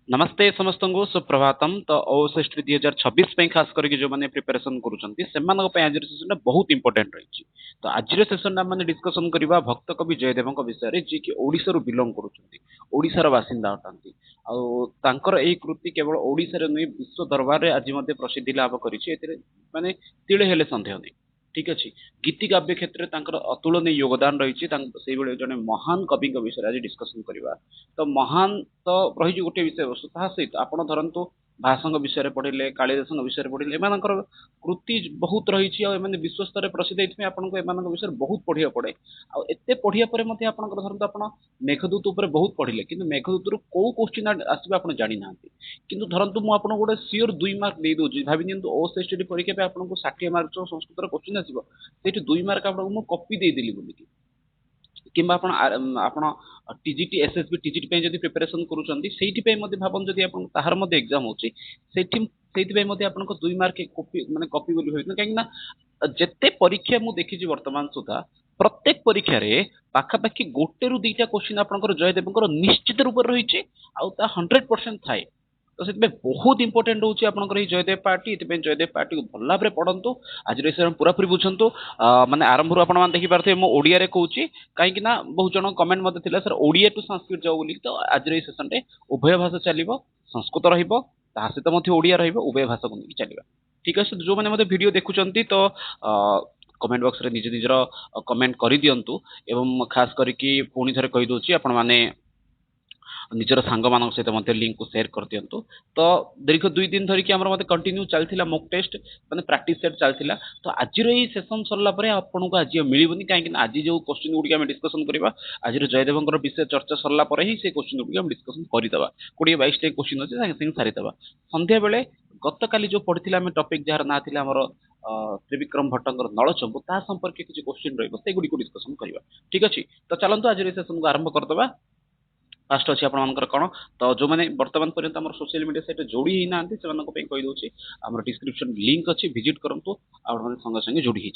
नमस्ते समस्त को सुप्रभातम तो ओएसएस 2026 खास करके जो मैंने प्रिपरेशन करूछंती आज सेशन बहुत इंपोर्टेंट रही तो आज सेशन मैंने डिस्कशन करबा भक्त कवि जयदेव विषय रे जी कि ओडिसा रो बिलोंग करूछंती ओडिसा रो बासिंदा अटंती तांकर एई कृति केवल ओडिसा रे नहीं विश्व दरबार रे आज मध्ये प्रसिद्धि लाभ करिछि एथिरे माने तिळे हेले संदेह नहीं ठीक अच्छे गीति काव्य क्षेत्र में अतुलनीय योगदान रही है जड़े महान कवि विषय आज डिस्कसन करवा तो महान तो रही गोटे विषय वस्तु ता सहित आप धरतु भाषा विषय पढ़िले कालिदास विषय पढ़िले एम कृति बहुत रही विश्व स्तर में प्रसिद्ध ये आपको विषय बहुत पढ़िया पड़े आते पढ़िया धरतु आप मेघदूत उपर बहुत पढ़िले कि मेघदूत कौ क्वेश्चन आसवे आप जानी ना कि धरतु मुझे गोटे सियोर 2 मार्क दे दूसरी भाई दिखाँ ओएसएसटी परीक्षा आपको 60 मार्क संस्कृत क्वेश्चन आसो से 2 मार्क आपको कपी देदेली बोलिकी किंबा आपण टीजीटी एसएसबी टीजीटी पे जदी प्रिपरेशन करूछंती सेठी पे मध्ये भाबन जदी आपण ताहार मध्ये एग्जाम होची सेठी पे मध्ये आपण 2 मार्क कॉपी माने कॉपी बोली होइना काहे ना जत्ते परीक्षा मु देखि वर्तमान सुधा प्रत्येक परीक्षा रे पाखापाखि गोटे रु दुईटा क्वेश्चन आपनकर जयदेवकर निश्चित रूप रही आ 100% थाए तो से बहुत इंपोर्टेंट होची आपनकर जयदेव पार्टी एते जयदेव पार्टी को भल भाव पढ़ंतु आज पूरा पूरी बुझंतु माने आरंभ रू आपण देखि पारथे मो ओडिया रे कहूची काहे ना बहुत जन कमेंट मते थिला सर ओडिया टू संस्कृत जाऊ बोली तो आज रे सेशन रे उभय भाषा चलिबो संस्कृत रहिबो ता सहित मथे ओडिया रहिबो उभय भाषा को चलिबा ठीक अछि जो माने मते वीडियो देखुचंती तो कमेंट बॉक्स रे निज निजर कमेंट करि दियंतु एवं खास करके पुणी थरे कहि दोची आपण माने निजर सांग मान सहित लिंक को शेयर कर दिंतु तो दीर्घ 2 दिन धरिकी कंटिन्यू चलता मॉक टेस्ट माने प्रैक्टिस सेट चलता तो आज सेशन सरला आपको आज मिलनी कहीं आज जो क्वेश्चन गुड़ी आम डिस्कसन करवा आज जयदेव विषय चर्चा सरला ही से क्वेश्चन गुड़ी आम डिस्कसन करदे 20-22 क्वेश्चन अच्छे सागे सागे सारीदे संध्या बेले गत काली जो पढ़ी आम टॉपिक जार ना आमर त्रिविक्रम भट्टर नलचंबू ता संपर्क किसी क्वेश्चन रही डिस्कसन करवा ठीक अच्छे तो चलते आज सेशन को आरंभ करदे फास्ट अच्छी आपंकर कौन तो जो मैंने बर्तमान पर्यंत आम सोशल मीडिया सहित जोड़ी ही ना से कहीदे आम डिस्क्रिप्शन लिंक अच्छी विजिट करूँ आप संगे संगे जोड़ी ही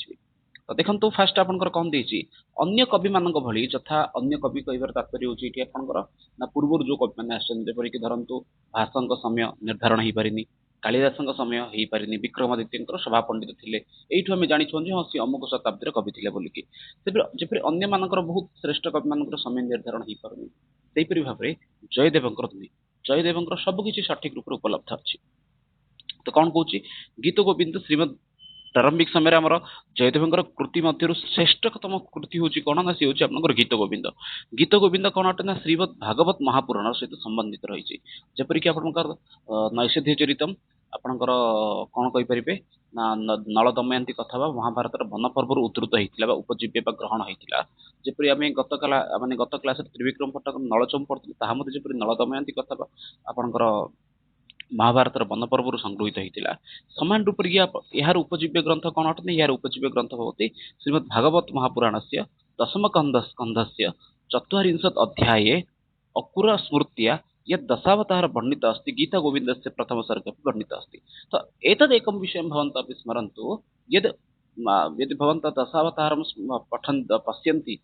तो देखो फास्ट आपंकर कौन देती अन्य कवि मान भली यथा अन्य कवि कह तात्पर्य होकर ना पूर्व जो कवि मैंने आसपरिक धरतु भाषा समय निर्धारण हो पारे कालिदास समय हो पारे विक्रमादित्य सभा पंडित थे यू आम जानी हाँ सी अमुक शताब्दी कवि थे बोलिकी जपरी अन्य मानकर बहुत श्रेष्ठ कवि मान समय निर्धारण हो पारे सेपरी भाव में जयदेवंकर नुहे जयदेवंकर सबकि सठिक रूप उपलब्ध अच्छी तो कौन कौच गीत गोविंद श्रीमद प्रारंभिक समय आमर जयदेवंकर कृति मध्य श्रेष्ठतम कृति हूँ कौन ना सी हूँ आपंकर गीत गोविंद कौन अटे ना श्रीमद भागवत महापुराण सहित संबंधित रही जपरिक आपंकर नैषधीय चरितम आपंकर कौन कहींपर ना नल दमयंती कथा महाभारत वन पर्व उद्धृत होता उपजीव्य ग्रहण होता जपरी आम गत क्लास त्रिविक्रम भट्टर नलचम पढ़ते जपरी नल दमयंती कथा आपंकर महाभारत वन पर्व संगृहित होता समान रूप यार उपजीव्य ग्रंथ कौन अटन यार उपजीव्य ग्रंथ होती श्रीमद भागवत महापुराण से दशम स्कंध से ४४ अध्याय अकुर स्मृत्या यद दशावतार वर्णित अस्ति गीता गोविंद से प्रथम सर्ग वर्णित अस्ति तो एतदेक विषय भवन्तः स्मरन्तु यद यदि भवन्तः दशावतारं पठन् पश्यन्ति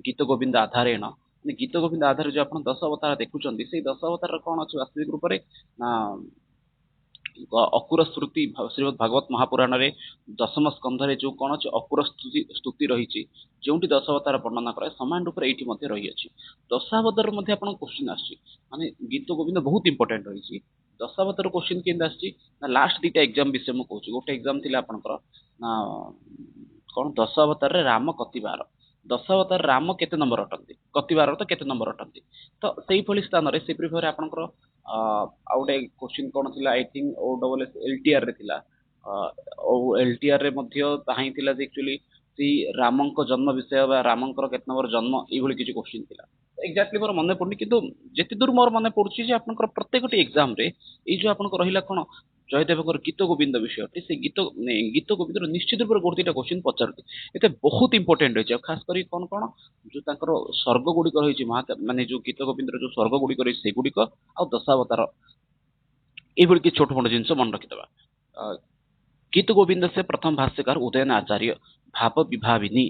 गीत गोविंद आधारेण गीत गोविंद आधार जो आप 10 अवतार देखुं से 10 अवतार कौन अच्छे वास्तविक रूप से ना अकुर स्तुति श्रीमद भागवत महापुराण रे दशम स्कंध रे जो कौन अच्छे अकुर स्तुति रही जो 10 अवतार वर्णना कराए समान रूप से ये रही अच्छी 10 अवतार क्वेश्चन आने गीत गोविंद बहुत इंपोर्टेंट रही 10 अवतार क्वेश्चन के ना लास्ट 2टा एग्जाम विषय मुझे कहूँ गोटे एग्जाम थी आपंकर ना कौन 10 अवतार रे राम कतिबार 10 अवतार राम केते नंबर अटंती कतिबार तो केते नंबर अटंती तो से स्थान में से भाव आपंकर आउटे क्वेश्चन कौन थी I think O double S LTR रे थिला एलटीआर रे मध्य ताही थिला एक्चुअली सी रामंक जन्म विषय रामंकर केते नंबर जन्म ये किसी क्वेश्चन थिला एक्जाक्टली मोर मन पड़नी किंतु जेते दूर मोर मन पड़ुछि जे आपनकर प्रत्येक एग्जाम रे ए जो आपनकर रहिला कोन जयदेवकर गीत गोविंद विषय से गीत गोविंद निश्चित रूप गोटे 2टा क्वेश्चन पचारती ये बहुत इंपोर्टेंट रही खास कर कौन कौन जो तांकर स्वर्ग गुड़िक रही माने जो गीत गोविंद जो स्वर्ग गुड़िक रही से गुड़िक आ 10 अवतार ये छोट मोट जिन मन रखिदे गीत गोविंद से प्रथम भाष्यकार उदयन आचार्य भाव विभाविनी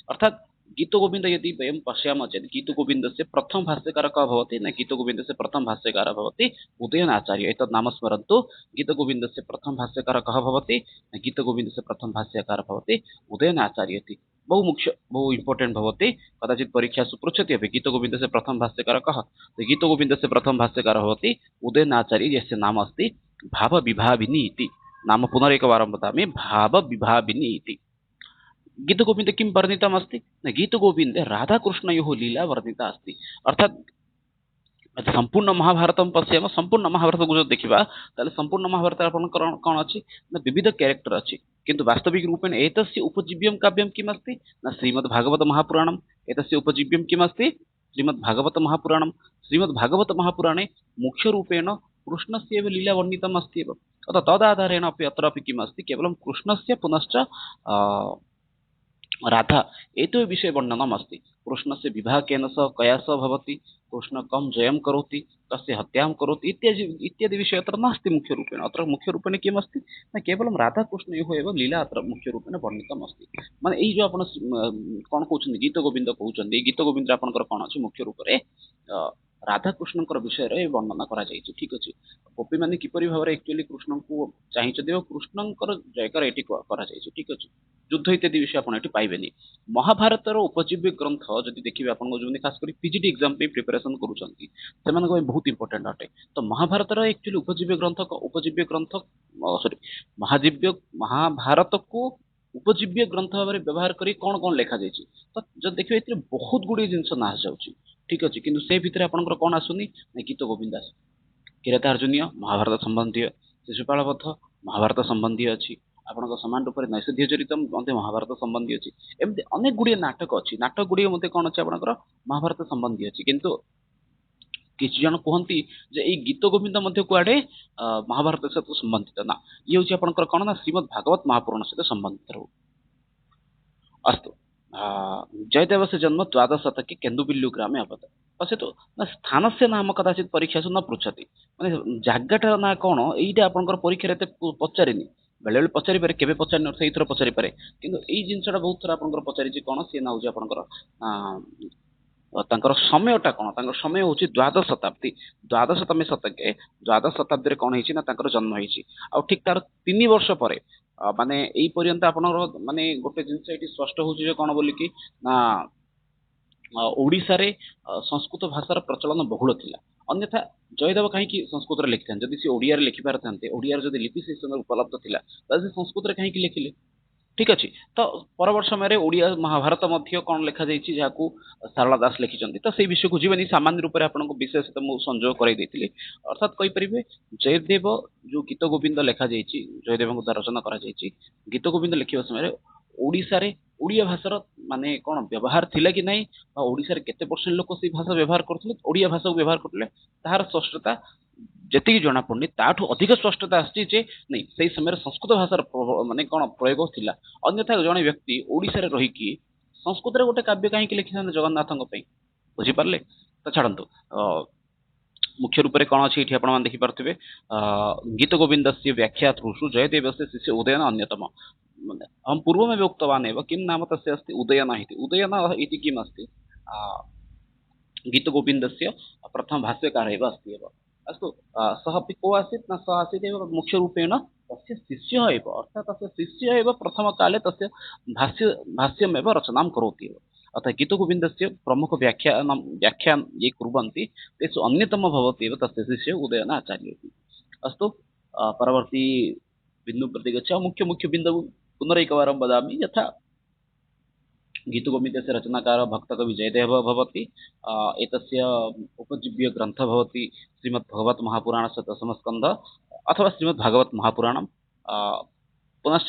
अर्थात गीतगोविन्द यदि वयं पश्यामः चेत् गीतगोविन्दस्य प्रथम भाष्यकारः कः भवति न गीतगोविन्दस्य प्रथम भाष्यकारः भवति उदयनाचार्य एतत् नाम स्मरन्तु गीतगोविन्दस्य प्रथम भाष्यकारः कः भवति न गीतगोविन्दस्य प्रथम भाष्यकारः भवति उदयनाचार्य इति बहु मुख्य बहु इम्पोर्टेण्ट् भवति कदाचित् परीक्षासु पृच्छति अपि गीतगोविन्दस्य प्रथम भाष्यकारः कः गीतगोविन्दस्य प्रथम भाष्यकारः भवति उदयनाचार्य यस्य नाम अस्ति भावविभाविनी इति नाम पुनरेकवारं वदामि भावविभाविनी इति गीतगोविन्दे किं वर्णितमस्ति न गीतगोविन्दे राधाकृष्णयोः लीला वर्णिता अस्ति अर्थात् संपूर्ण महाभारतं पश्यामः संपूर्ण महाभारतକୁ ଯଦି ଦେଖିବା ତାହେଲେ संपूर्ण महाभारत ଆପଣଙ୍କର କ'ଣ ଅଛି ନା विविध କ୍ୟାରେକ୍ଟର ଅଛି କିନ୍ତୁ वास्तविक रूपेण एतस्य उपजीव्यं काव्यं किम् अस्ति न श्रीमद्भागवत महापुराणम् एतस्य उपजीव्यं किम् अस्ति श्रीमद्भागवत महापुराणम् श्रीमद्भागवत महापुराणे मुख्यरूपेण कृष्णस्य एव लीला वर्णितम् अस्ति एव अतः तदाधारेण अपि अत्रापि किम् अस्ति केवलं कृष्णस्य पुनश्च राधा एतयो विषये वर्णनम् अस्ति कृष्णस्य विवाहः केन सह कया सह भवति कृष्ण कं जयं करोति कस्य हत्यां करोति इत्यादि विषये अत्र नास्ति मुख्यरूपेण अत्र मुख्यरूपेण किम् अस्ति न केवलं राधाकृष्णयोः एव लीला अत्र मुख्यरूपेण वर्णितम् अस्ति माने एई जो आपण कोन कहउछन्ति गीतगोविन्द कहउछन्ति गीतगोविन्द आपनकर कोन अछि मुख्य रूपरे राधाकृष्णଙ୍କର विषୟରେ वर्णना କରାଯାଇଛି ଠିକ ଅଛି ଗୋପୀମାନେ କିପରି ଭାବରେ ଆକ୍ଚୁଆଲି କୃଷ୍ଣଙ୍କୁ ଚାହିଁଛନ୍ତି ଏବଂ କୃଷ୍ଣଙ୍କର ଜୟକାର ଏଠି କରାଯାଇଛି ଠିକ ଅଛି ଯୁଦ୍ଧ ଇତ୍ୟାଦି ବିଷୟ ଆପଣ ଏଠି ପାଇବେନି ମହାଭାରତର ଉପଜୀବ୍ୟ ଗ୍ରନ୍ଥ ଯଦି ଦେଖିବେ ଆପଣଙ୍କ ଯୋଉମାନେ ଖାସ କରି ପିଜିଟି ଏକ୍ଜାମ ପାଇଁ ପ୍ରିପାରେସନ କରୁଛନ୍ତି ସେମାନଙ୍କ ପାଇଁ ବହୁତ ଇମ୍ପୋର୍ଟାଣ୍ଟ ଅଟେ ତ ମହାଭାରତର ଆକ୍ଚୁଆଲି ଉପଜୀବ୍ୟ ଗ୍ରନ୍ଥ ସରି ମହାଭାରତକୁ ଉପଜୀବ୍ୟ ଗ୍ରନ୍ଥ ଭାବରେ ବ୍ୟବହାର କରି କ'ଣ କ'ଣ ଲେଖାଯାଇଛି ତ ଯଦି ଦେଖିବେ ଏଥିରେ ବହୁତ ଗୁଡ଼ିଏ ଜିନିଷ ନା ଯାଉଛି ଠିକ ଅଛି କିନ୍ତୁ ସେ ଭିତରେ ଆପଣଙ୍କର କ'ଣ ଆସୁନି ନା ଗୀତ ଗୋବିନ୍ଦ ଆସେ କିରାତାର୍ଜୁନୀୟ ମହାଭାରତ ସମ୍ବନ୍ଧୀୟ ଶିଶୁପାଳ ବଧ ମହାଭାରତ ସମ୍ବନ୍ଧୀୟ ଅଛି ଆପଣଙ୍କ ସମାନ ରୂପରେ ନୈଷଧୀୟ ଚରିତ ମଧ୍ୟ ମହାଭାରତ ସମ୍ବନ୍ଧୀୟ ଅଛି ଏମିତି ଅନେକ ଗୁଡ଼ିଏ ନାଟକ ଅଛି ନାଟକ ଗୁଡ଼ିଏ ମଧ୍ୟ କ'ଣ ଅଛି ଆପଣଙ୍କର ମହାଭାରତ ସମ୍ବନ୍ଧୀୟ ଅଛି କିନ୍ତୁ କିଛି ଜଣ କୁହନ୍ତି ଯେ ଏଇ ଗୀତ ଗୋବିନ୍ଦ ମଧ୍ୟ କୁଆଡ଼େ ମହାଭାରତ ସହିତ ସମ୍ବନ୍ଧିତ ନା ଇଏ ହେଉଛି ଆପଣଙ୍କର କ'ଣ ନା ଶ୍ରୀମଦ୍ ଭାଗବତ ମହାପୁରାଣ ସହିତ ସମ୍ବନ୍ଧିତ ରହୁ अस्तु जयदेवस्य जन्म द्वादश शतके केन्दुबिल्लु ग्रामे अभवत् पश्यतु ना स्थानस्य नाम कदाचित् परीक्षासु न पृच्छति माने जागाटा ना कौन एइटा आपनकर परीक्षा एते पचारिनी बेले बेले पचारि पारे केबे पचारि न सेई थर पचारि पारे किंतु एई जिंसटा बहुत थर आपनकर पचारि जे कोन से ना होजे आपनकर तांकर समयटा कोन तांकर समय होची द्वादश शतके द्वादश शताब्दी कोन हेची ना तांकर जन्म हेची आ ठीक तार 3 वर्ष परे माने एई पर्यंत आपनर माने गोटे जिंस एटी स्पष्ट होची जे कोन बोली कि ना ओडिसा रे संस्कृत भाषार प्रचलन बहुल थिला अन्यथा जयदेव कहीं संस्कृत लिखिथान जदि से ओडिया रे लिखि पारथान्ते ओडिया रे जदि लिपि से समय उपलब्ध थिला त से संस्कृत रे कहीं लिखिले ठीक अच्छे तो परवर्त समय ओडिया महाभारत मध्य कौन लिखा जाइए जहाँ सारला दास लिखिं तो से विषय को जीवन सामान्य रूप से आपको विषय सहित मुझे संजोग कर अर्थात कहींपर जयदेव जो गीत गोविंद लिखा जाइए जयदेव द्वारा रचना कर गीत गोविंद लिखा समय ओडिशा रे ओडिया भाषार माने कौन व्यवहार थिला कि नहीं ओडिशा रे केते परसेंट लोक से भाषा व्यवहार करथिले ओडिया भाषा को व्यवहार करथिले ताहार स्पष्टता जेतिकी जना पड़नी ताठू अधिक स्पष्टता आसी जे नहीं से समय संस्कृत भाषार माने कौन प्रयोग थिला अन्यथा जड़े व्यक्ति ओडिशा रे रहिकी संस्कृत रे गोटे काव्य कहीं लिखि था जगन्नाथों बुझी पारे तो छाड़ू मुख्य रूप से कौन अच्छी ये आप देखिपे गीत गोविंद से व्याख्या थ्रुषु जयदेव से शिष्य उदयन अन्यतम हम पूर्वमेव उक्तवान् एव किं नाम तस्य अस्ति उदयन इति उदयन इति किम् अस्ति गीत गोविन्दस्य प्रथम भाष्यकार एव अस्ति एव अस्तु सः अपि को आसीत् न सः आसीत् एव मुख्यरूपेण तस्य शिष्यः एव अर्थात् तस्य शिष्यः एव प्रथमकाले तस्य भाष्यमेव रचनां करोति एव अतः गीतगोविन्दस्य प्रमुख व्याख्यां ये कुर्वन्ति तेषु अन्यतमः भवति एव तस्य शिष्यः उदयन आचार्य इति अस्तु परवर्ती बिन्दुं प्रति गच्छामः मुख्य बिन्दुं पुनरेकवारं वदामि यथा गीतगोविन्दस्य रचनाकार भक्तकवि जयदेवः भवति एतस्य उपजीव्य ग्रन्थः भवति श्रीमद्भगवत् महापुराणस्य दशमस्कन्धः अथवा श्रीमद्भागवत महापुराणं पुनश्च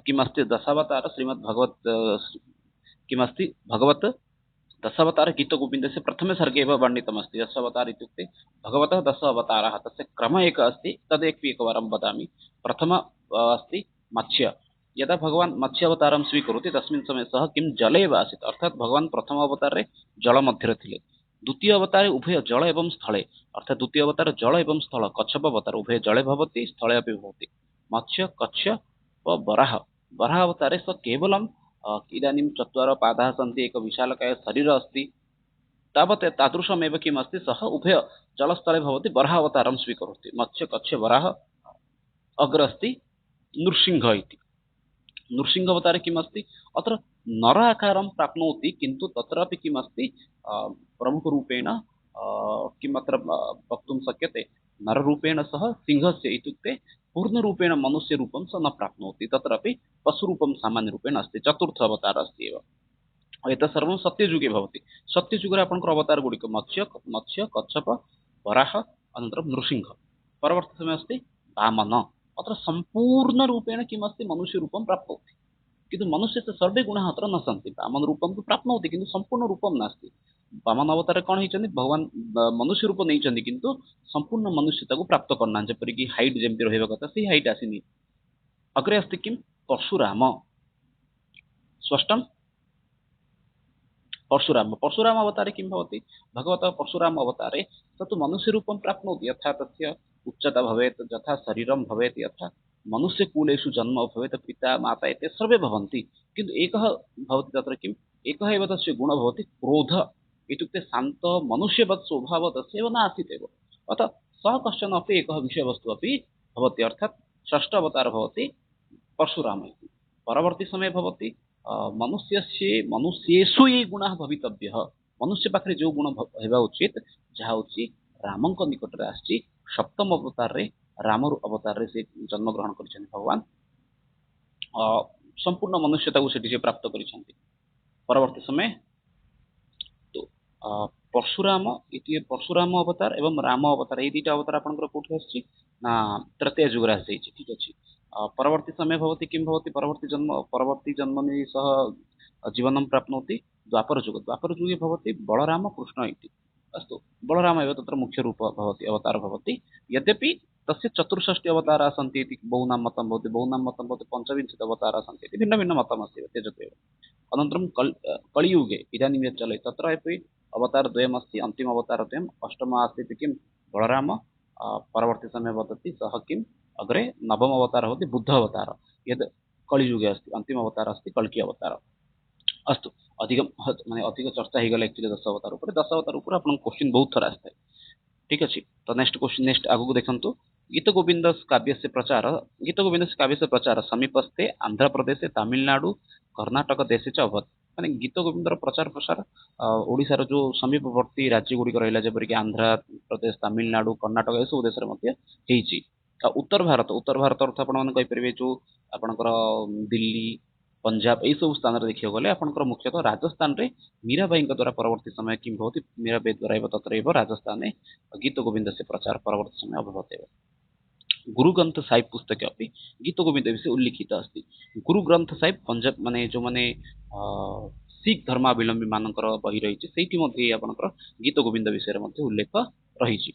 किमस्ति दशावतार श्रीमद्भगवत् किमस्ति भगवत् दशावतार गीतगोविन्दस्य प्रथमे सर्गे एव वर्णितमस्ति दशावतार इत्युक्ते भगवतः दश अवताराः तस्य क्रमः एकः अस्ति तदेकम् एकवारं वदामि प्रथम अस्ति मत्स्य यदा भगवान मत्स्य अवतारं स्वीकरोति तस्मिन् समये सः किं जले एव आसीत् अर्थात् भगवान प्रथम अवतारे जल मध्ये थिले द्वितीय अवतारे उभय जल एवं स्थले अर्थात् द्वितीय अवतार जल एवं स्थल कच्छप अवतार उभय जले भवति स्थले अपि भवति मत्स्य कच्छ व वराह अवतारे स केवलं इदानीं चत्वारः पादाः सन्ति, एक विशालकाय शरीर अस्ति, तावत् तादृशमेव किमस्ति, सः उभय जलस्थले भवति, वराहावतारं स्वीकरोति। मत्स्य कच्छ वराह, अग्र अस्ति नृसिंह इति। नृसिंहावतारे किमस्ति, अत्र नर आकारं प्राप्नोति, किन्तु तत्रापि किमस्ति, प्रमुखरूपेण किम् अत्र वक्तुं शक्यते, नररूपेण सह सिंहस्य इत्युक्ते पूर्णरूपेण मनुष्यरूपं सः न प्राप्नोति, तत्रापि पशुरूपं सामान्यरूपेण अस्ति। चतुर्थ अवतारः अस्ति एव। एतत् सर्वं सत्ययुगे भवति। सत्ययुगे आपणकर अवतार गुडिक मत्स्य मत्स्य कच्छप वराह अनन्तरं नृसिंह। परवर्ती समये अस्ति वामन। अत्र सम्पूर्णरूपेण किमस्ति, मनुष्यरूपं प्राप्नोति, किन्तु मनुष्यस्य सर्वे गुणाः अत्र न सन्ति। वामनरूपं तु प्राप्नोति, किन्तु सम्पूर्णरूपं नास्ति। वामन अवतारे कण होइछन्ति, भगवान मनुष्यरूप नेइछन्ति, किन्तु सम्पूर्ण मनुष्यताको प्राप्त करना, जेपरिक हाइट जेमति रहिबा कथा सेही हाइट आसिनि। अग्रे अस्ति किं, परशुराम। स्पष्टं, परशुराम। परशुराम अवतारे किं भवति, भगवतः परशुराम अवतारे स तु मनुष्यरूपं प्राप्नोति, यथा तस्य उच्चता भवेत्, यथा शरीरं भवेत्, यथा मनुष्यकुलेषु जन्म भवेत्, पिता माता एते सर्वे भवन्ति, किन्तु एकः भवति तत्र किम्, एकः एव तस्य गुणः भवति क्रोध, इत्युक्ते शान्त मनुष्यवत् स्वभावः तस्यैव नासीत् एव। अतः सः कश्चन अपि एकः विषयवस्तु अपि भवति, अर्थात् षष्ठ अवतारः भवति परशुराम इति। परवर्ती समय भवति मनुष्येषु ये गुणाः भवितव्यः, मनुष्य पाखरे जो गुण हेबा उचित, जहा होछि रामଙ୍କ निकटरे आछि। सप्तम अवतार रे राम अवतार रे से जन्म ग्रहण करिछन्ति भगवान, संपूर्ण मनुष्यता को सेठी से प्राप्त करिछन्ति। परवर्ती समय तो परशुराम इति, परशुराम अवतार एवं राम अवतार, ये दुईटा अवतार आपनकर कोठी आछि ना तृतीय युगरे आछि। ठीक अछि। परवर्ती समय भवति किं भवति, परवर्ती जन्मनि सह जीवनं प्राप्नोति द्वापर युग। द्वापर युगे भवति बलराम कृष्ण इति। अस्तु, बलराम एव तत्र मुख्य रूप भवति, अवतार भवति। यद्यपि तस्य चतुष्षष्टि अवताराः सन्ति इति बहूनां मतं भवति, बहूनां मतं भवति पञ्चविंशति अवताराः सन्ति इति, भिन्न भिन्न मतमस्ति एव, त्यजतु एव। अनन्तरं कलियुगे इदानीं यत् चलति तत्रापि अवतारद्वयमस्ति, अन्तिम अवतारद्वयम्। अष्टमः अस्ति किं, बलराम। परवर्ती समय वदति सः किम्, अग्रे नवम अवतार भवति बुद्ध अवतार, यद् कलियुगे अस्ति। अन्तिम अवतार अस्ति कल्कि अवतार। अस्तु, अधिकं माने अधिक चर्चा ହେଇଗଲା एक्चुअली 10 अवतार ऊपर। 10 अवतार ऊपर आपन क्वेश्चन बहुत थोड़ा आस्ते। ठीक अछि। तो नेक्स्ट क्वेश्चन, नेक्स्ट आगु देखंतु। गीत गोविंद काव्यस्य प्रचार, गीत गोविंद काव्यस्य प्रचार समीपस्थे आंध्र प्रदेशे, तमिलनाडु, कर्णाटक देशे च अभवत्। माने गीत गोविंदर प्रचार प्रसार ओडिशार जो समीपवर्ती राज्य गुडी रहिला, जेपरिक आंध्र प्रदेश, तमिलनाडु, कर्णाटक एसबु देश मध्य हेइछि। उत्तर भारत, उत्तर भारत अर्थ आपण माने कहि परिबे जो आपणकर दिल्ली, पंजाब यही सब स्थान देखा गले आपंकर मुख्यतः राजस्थान रे मीराबाई द्वारा परवर्ती समय किं भवति, मीराबाई द्वारा तत्र राजस्थान गीत गोविंद से प्रचार परवर्ती समय अभवत्। गुरु ग्रंथ साहिब पुस्तक अपि गीत गोविंद विषय उल्लिखित अस्ति। गुरु ग्रंथ साहिब पंजाब माने जो माने सिख धर्मावलंबी मानकर बही रही, से आपंकर गीत गोविंद विषय उल्लेख रही।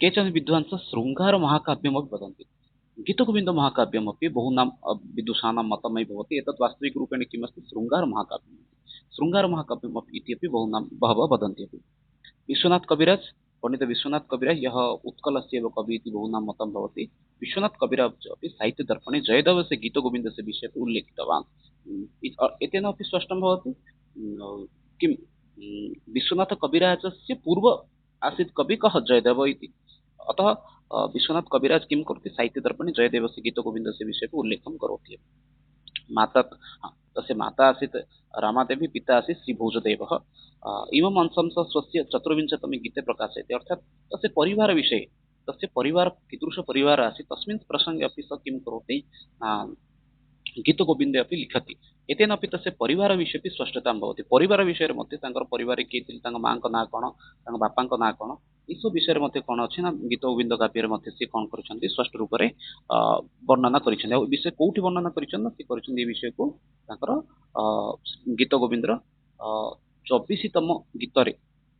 केचन विद्वांस शृंगार महाकाव्यम वदन्ति। गीत गोविंद महाकाव्यम अपि बहूनां विदुषाणां मतमयि भवति। एतत् वास्तविक रूपेण किमस्ति, शृंगार महाकाव्यम्। शृंगार महाकाव्यम् इति अपि बहवः वदन्ति अपि। विश्वनाथ कविराज, पंडित विश्वनाथ कविराज यः उत्कलस्य एव कवि इति बहूनां मतं भवति। विश्वनाथ कविराज अपि साहित्य दर्पणे जयदेवस्य गीत गोविन्दस्य विषये उल्लेखितवान्। एतेन अपि स्पष्टं भवति किं, विश्वनाथ कविराजस्य पूर्व आसीत् कवि कः, जयदेव इति। अतः विश्वनाथ कविराज किं करोति, साहित्य दर्पणे जयदेवस्य गीत गोविन्दस्य विषये उल्लेखं करोति। माता, तस्य माता आसीत् रामादेवी, पिता आसीत् श्रीभोजदेवः। इमम् अंशं सः स्वस्य चतुर्विंशतमे गीते प्रकाशयति। अर्थात् तस्य परिवारविषये, तस्य परिवार कीदृश परिवार आसीत् तस्मिन् प्रसङ्गे अपि सः किं करोति, गीत गोविन्दे अपि लिखति। एतेन अपि तस्य परिवार विषये अपि स्पष्टतां भवति। परिवार विषୟରେ मध्ये तांकर परिवारे किए थिले, तांका मांक ना कोन, तांका बापांक ना कोन, ई सब विषय मध्ये कोन अछि ना गीत गोविंद काव्यर मध्ये से कोन करिसंती, स्पष्ट रूप रे वर्णना करिसंती। आ विषय कोठी वर्णना करिसंती, से करिसंती ई विषय को तांकर गीत गोविंदर 24तम गीतरे,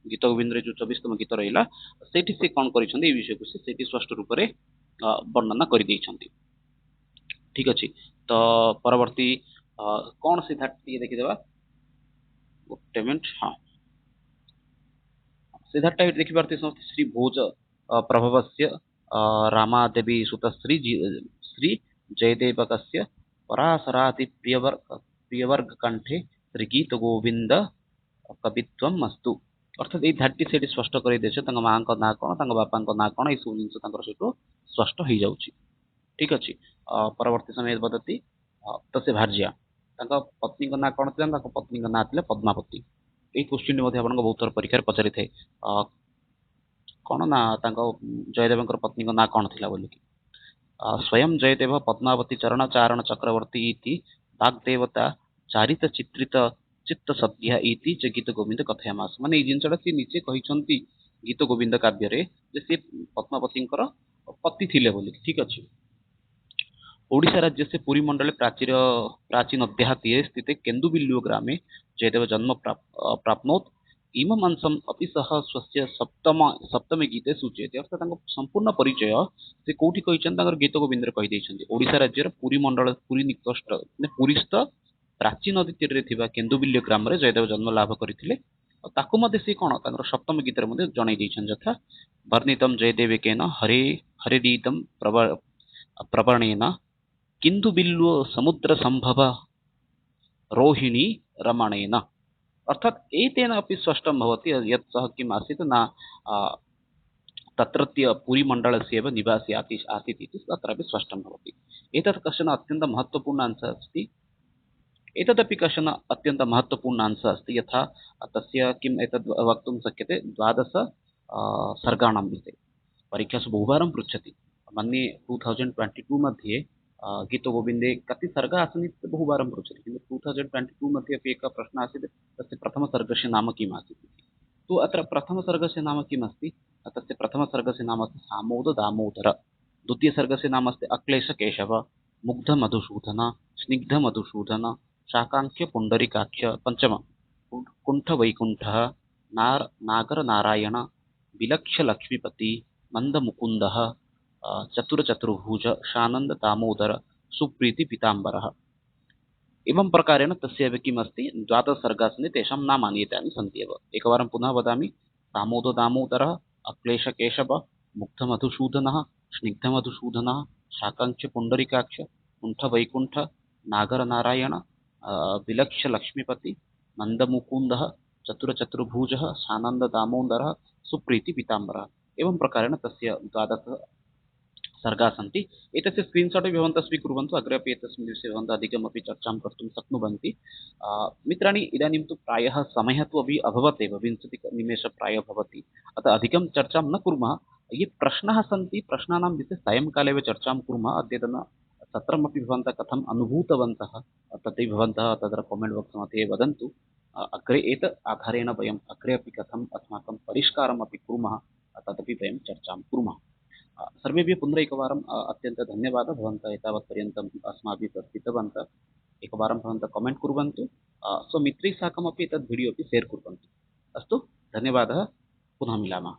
गीत गोविंद रे जो 24तम गीत रहिला सेठी से कोन करिसंती, ई विषय को से सेठी स्पष्ट रूप रे वर्णना करि दैछंती। ठीक अछि। तो परवर्ती कौन सिद्धार्थ ये देखिदेवा गोटे मिनट। हाँ, सिद्धार्थ देखि पारती समस्त श्री भोज प्रभवस्य रामादेवी सुत श्री जयदेवकस्य पराशराति प्रियवर्गकण्ठे श्रीगीतगोविन्द कवित्वम् अस्तु अर्थात ଏଇ ଧାରଟି ସେଠି ସ୍ପଷ୍ଟ କରିଦେଇଛ ତାଙ୍କ ମାଙ୍କ ନାଁ କଣ ତାଙ୍କ ବାପାଙ୍କ ନାଁ କଣ ଏଇ ସବୁ ଜିନିଷ ତାଙ୍କର ସେଠୁ ସ୍ପଷ୍ଟ ହେଇଯାଉଛି ଠିକ ଅଛି ପରବର୍ତ୍ତୀ ସମୟ ବଦତି ତ ସେ ଭାର୍ଯ୍ୟା ତାଙ୍କ ପତ୍ନୀଙ୍କ ନାଁ କଣ ଥିଲା ତାଙ୍କ ପତ୍ନୀଙ୍କ ନାଁ ଥିଲା ପଦ୍ମାବତୀ ଏଇ କ୍ୱେଶ୍ଚିନ୍ ମଧ୍ୟ ଆପଣଙ୍କ ବହୁତ ଥର ପରୀକ୍ଷାରେ ପଚାରିଥାଏ କଣ ନା ତାଙ୍କ ଜୟଦେବଙ୍କର ପତ୍ନୀଙ୍କ ନାଁ କଣ ଥିଲା ବୋଲିକି स्वयं जयदेव पद्मावती चरण चारण चक्रवर्ती इति वाग्देवता चारित चित्रित चित्त सद्य इति च गीत गोविंद कथयामास माने एई जिनसटा से निजे कहिसंती गीत गोविंद काव्य रे जे से पद्मावतीଙ୍କର पति थिले बोली ठीक अछि ओडिशा राज्य से पुरी मंडल प्राचीन देहाती स्थित केन्दुबिल्लु ग्रामे जयदेव जन्म प्राप्नोत् इमम् अंशम् अपि सह स्वस्य सप्तमे गीते सूचयति अर्थात ताଙ୍କ संपूर्ण परिचय से कोठी कहिछन ताଙ୍କର गीत गोविंद रे कहि दैछन्ति ओडिशा राज्यर पुरी मंडल पुरी निकष्ट ने पुरीस्थ प्राचीन नदी तीर रे थिबा केन्दुबिल्लु ग्राम रे जयदेव जन्म लाभ करिथिले ताकु मध्ये से कोन ताଙ୍କର सप्तम गीत रे मध्ये जणाई दैछन यथा वर्णितम जयदेवकेन हरे हरिदीतम प्रवर्णेन किन्दुबिल्लु समुद्र संभव रोहिणी रमणेन अर्थात एतेन अपि स्पष्टं भवति यत् सः किम् आसीत् न तत्रत्य पुरीमण्डलस्य एव निवासी आसीत् इति तत्रापि स्पष्टं भवति एतत् कश्चन अत्यन्तं महत्त्वपूर्ण अंशः अस्ति एतदपि कश्चन अत्यन्तं महत्त्वपूर्ण अंशः अस्ति यथा तस्य किम् एतद् वक्तुं शक्यते 12 सर्गाणां विषये परीक्षासु बहुवारं पृच्छति मन्ये 2022 मध्ये गीतगोविन्दे कति सर्गाः आसन् इति बहुवारं पृच्छति किन्तु 2022 मध्ये अपि एकः प्रश्नः आसीत् तस्य प्रथमसर्गस्य नाम किम् आसीत् इति तु अत्र प्रथमसर्गस्य नाम किम् अस्ति तस्य प्रथमसर्गस्य नाम अस्ति सामोद दामोदर द्वितीयसर्गस्य नाम अस्ति अक्लेशकेशव मुग्धमधुसूदन स्निग्धमधुसूदन शाकाङ्क्य पुण्डरीकाक्ष पञ्चम कुण्ठवैकुण्ठः नागरनारायण विलक्ष्यलक्ष्मीपति मन्दमुकुन्दः चतुरचतुर्भुज शानन्द दामोदर सुप्रीति पीताम्बरः एवं प्रकारेण तस्यैव किम् अस्ति 12 सर्गाः सन्ति तेषां नामानि एतानि सन्ति एव एकवारं पुनः वदामि सामोद दामोदरः अक्लेशकेशव मुग्धमधुसूदनः स्निग्धमधुसूदनः शाकाङ्क्ष पुण्डरीकाक्ष कुण्ठवैकुण्ठ नागरनारायण विलक्ष्यलक्ष्मीपति मन्दमुकुन्दः चतुरचतुर्भुजः शानन्द दामोदरः सुप्रीति पीताम्बरः एवं प्रकारेण तस्य 12 सर्गाः सन्ति एतस्य स्क्रीन्शाट् अपि भवन्तः स्वीकुर्वन्तु अग्रे अपि एतस्मिन् विषये भवन्तः अधिकमपि चर्चां कर्तुं शक्नुवन्ति मित्राणि इदानीं तु प्रायः समयः तु अपि अभवत् एव 20 निमेषः प्रायः भवति अतः अधिकं चर्चां न कुर्मः ये प्रश्नाः सन्ति प्रश्नानां विषये सायङ्काले एव चर्चां कुर्मः अद्यतन सत्रमपि भवन्तः कथम् अनुभूतवन्तः तथैव भवन्तः तत्र कामेण्ट् बाक्स् मध्ये वदन्तु अग्रे एतत् आधारेण वयम् अग्रे अपि कथम् अस्माकं परिष्कारम् अपि कुर्मः तदपि वयं चर्चां कुर्मः सर्वेभ्यः पुनरेकवारम् अत्यन्तं धन्यवादः भवन्तः एतावत्पर्यन्तम् अस्माभिः प्रस्थितवन्तः एकवारं भवन्तः कामेण्ट् कुर्वन्तु स्वमित्रैः साकमपि एतत् वीडियो अपि शेर् कुर्वन्तु अस्तु धन्यवादः पुनः मिलामः।